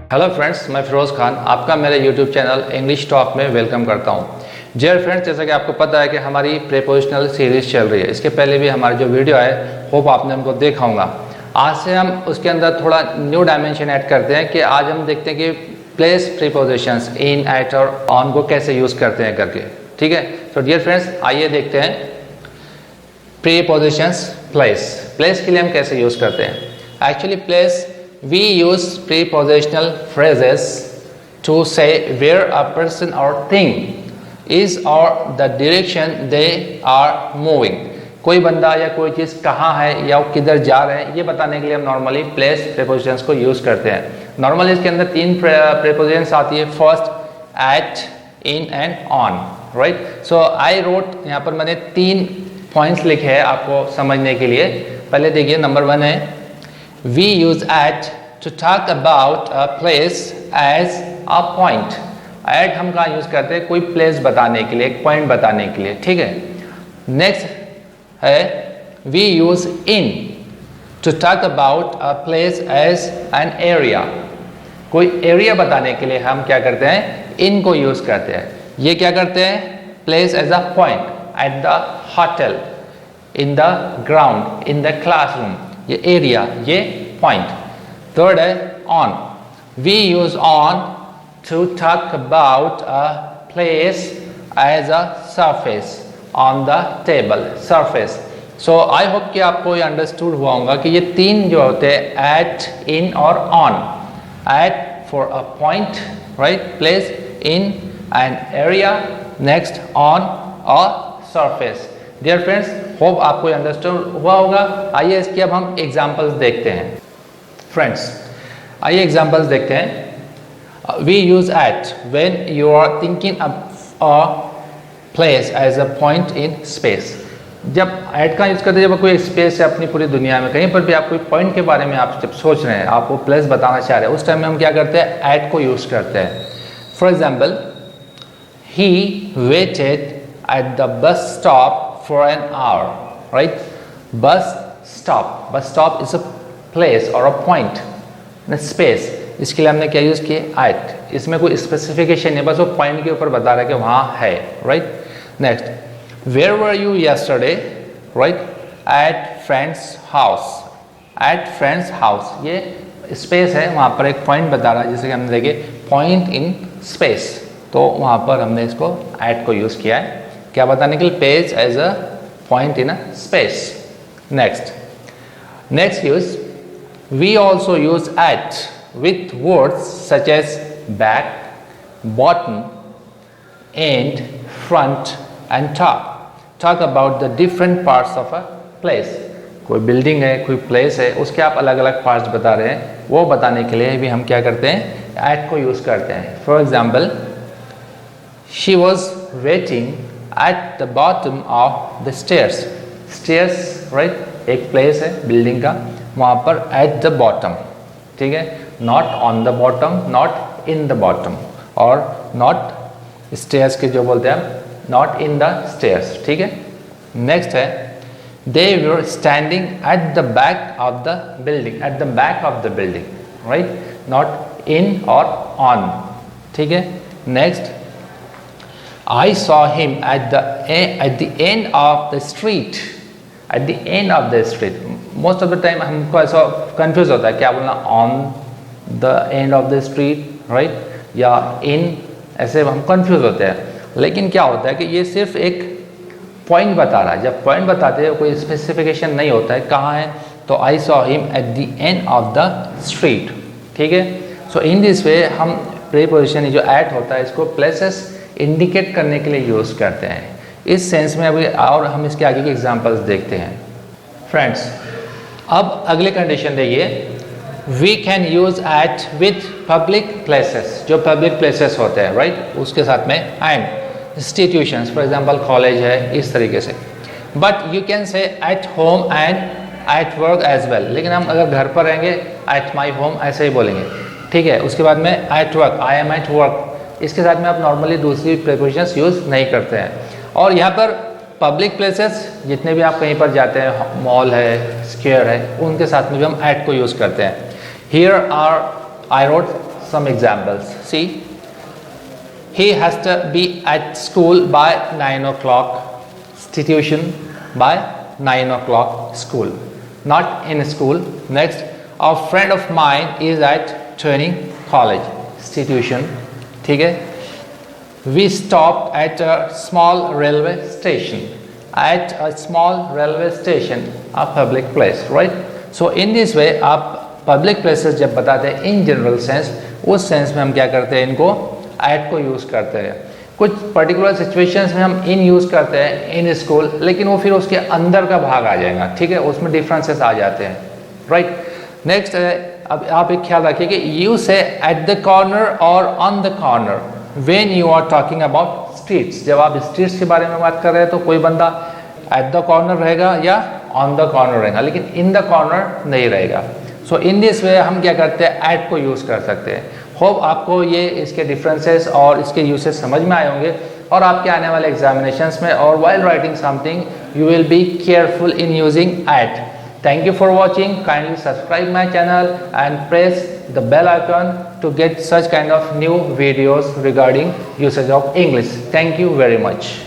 Hello friends, मैं फिरोज़ खान आपका मेरे यूट्यूब चैनल इंग्लिश टॉक में वेलकम करता हूं। डियर फ्रेंड्स, जैसा कि आपको पता है कि हमारी प्रीपोजिशनल सीरीज़ चल रही है। इसके पहले भी हमारी जो वीडियो है होप आपने उनको देखा होगा। आज से हम उसके अंदर थोड़ा न्यू डायमेंशन ऐड करते हैं कि आज हम देखते हैं कि प्लेस प्रीपोजिशंस इन, एट और ऑन को कैसे यूज़ करते हैं करके। ठीक है, तो डियर फ्रेंड्स आइए देखते हैं प्रीपोजिशंस। प्लेस के लिए हम कैसे यूज़ करते हैं। Actually place we use prepositional phrases to say where a person or thing is or the direction they are moving। कोई बंदा या कोई चीज़ कहाँ है या वो किधर जा रहे हैं, ये बताने के लिए हम नॉर्मली प्लेस प्रीपोजिशंस को यूज़ करते हैं। नॉर्मली इसके अंदर तीन प्रीपोजिशंस आती है, first, at, in and on. Right, so I wrote, यहाँ पर मैंने 3 पॉइंट्स लिखे हैं आपको समझने के लिए। पहले देखिए, नंबर 1 है We use at to talk about a place as a point। at हम कहाँ यूज़ करते हैं, कोई प्लेस बताने के लिए, एक पॉइंट बताने के लिए। ठीक है, नेक्स्ट है we use in to talk about a place as an area। कोई एरिया बताने के लिए हम क्या करते हैं, in को यूज़ करते हैं। ये क्या करते हैं, place as a point, at the hotel, in the ground, in the classroom। ये एरिया, ये पॉइंट। थर्ड है on. We use on to talk about a place as a surface on the table, surface. So I hope कि आपको ये understood हुआ होगा कि ये 3 जो होते हैं, एट, इन और on. At for a point, right, place, in an area, next on a surface. Dear friends, hope आपको अंडरस्टैंड हुआ होगा। आइए इसके अब हम एग्जांपल्स देखते हैं। फ्रेंड्स, आइए एग्जांपल्स देखते हैं। We use at when you are thinking a place as a point in space. जब एट का यूज करते हैं, जब कोई स्पेस है अपनी पूरी दुनिया में, कहीं पर भी आप कोई पॉइंट के बारे में आप जब सोच रहे हैं, आप वो प्लेस बताना चाह रहे हैं, उस टाइम में हम क्या करते हैं, एट को यूज करते हैं। For example, he waited at the bus stop for an hour, right? Bus stop is a place or a point in a space। इसके लिए हमने क्या यूज किया, at। इसमें कोई स्पेसिफिकेशन नहीं, बस वो पॉइंट के ऊपर बता रहा है कि वहाँ है। Right, next, where were you yesterday, right? at friend's house, at friend's house। ये स्पेस है, वहाँ पर एक पॉइंट बता रहा है, जैसे कि हमने देखे पॉइंट इन स्पेस, तो वहाँ पर हमने इसको at को यूज किया है क्या बताने के लिए, page as a point in a space. Next use, we also use at with words such as back, bottom, end, front and talk about the different parts of a place. कोई building है, कोई place है, उसके आप अलग अलग parts बता रहे हैं, वो बताने के लिए भी हम क्या करते हैं, एट को यूज करते हैं। For example, she was waiting at the bottom of the stairs। stairs, right, एक प्लेस है बिल्डिंग का, वहाँ पर at the bottom। ठीक है, not on the bottom, not in the bottom, और not stairs के जो बोलते हैं, not in the stairs। ठीक है, नेक्स्ट है, they were standing at the back of the building, at the back of the building, right, not in or on। ठीक है, next, I saw him at the end of the street, at the end of the street। Most of the time हमको ऐसा confuse होता है, क्या बोलना, on the end of the street, right, या in, ऐसे हम कंफ्यूज होते हैं। लेकिन क्या होता है कि ये सिर्फ एक पॉइंट बता रहा है। जब पॉइंट बताते हैं, कोई स्पेसिफिकेशन नहीं होता है कहाँ है, तो I saw him at the end of the street। ठीक है, सो इन दिस वे हम प्रीपोजिशन जो एट होता है, इसको प्लेसेस इंडिकेट करने के लिए यूज़ करते हैं। इस सेंस में अभी और हम इसके आगे के एग्जांपल्स देखते हैं। फ्रेंड्स, अब अगले कंडीशन देखिए, we can use at with public places. जो पब्लिक प्लेसेस होते हैं, राइट, उसके साथ में and institutions, for example college है, इस तरीके से। But you can say at home and at work as well. लेकिन हम अगर घर पर रहेंगे, एट माई होम ऐसे ही बोलेंगे। ठीक है, उसके बाद में at work, I am at work, इसके साथ में आप नॉर्मली दूसरी प्रीपोजिशंस यूज़ नहीं करते हैं। और यहाँ पर पब्लिक प्लेसेस, जितने भी आप कहीं पर जाते हैं, मॉल है, स्क्वायर है, उनके साथ में भी हम एट को यूज़ करते हैं। Here are I wrote some examples. See, he has to be at school by 9 o'clock. Institution by 9 o'clock school. Not in school. Next, a friend of mine is at training college. Institution. ठीक है. We stopped at a small railway station. At a small railway station, a public place, right? So in this way, आप public places जब बताते हैं in general sense, उस sense में हम क्या करते हैं, इनको at को यूज़ करते हैं. कुछ पर्टिकुलर सिचुएशंस में हम इन यूज़ करते हैं इन स्कूल, लेकिन वो फिर उसके अंदर का भाग आ जाएगा. ठीक है, उसमें डिफरेंसेस आ जाते हैं. राइट. नेक्स्ट, अब आप एक ख्याल रखिए कि you say at the corner और on the corner when you are talking about streets. जब आप स्ट्रीट्स के बारे में बात कर रहे हैं तो कोई बंदा एट द कॉर्नर रहेगा या ऑन द कॉर्नर रहेगा, लेकिन इन द कॉर्नर नहीं रहेगा. सो इन दिस वे हम क्या करते हैं, एट को यूज़ कर सकते हैं. होप आपको ये इसके डिफरेंसेस और इसके यूसेज समझ में आए होंगे, और आपके आने वाले एग्जामिनेशंस में और while writing something you will be careful in using at. Thank you for watching. Kindly subscribe my channel and press the bell icon to get such kind of new videos regarding usage of English. Thank you very much.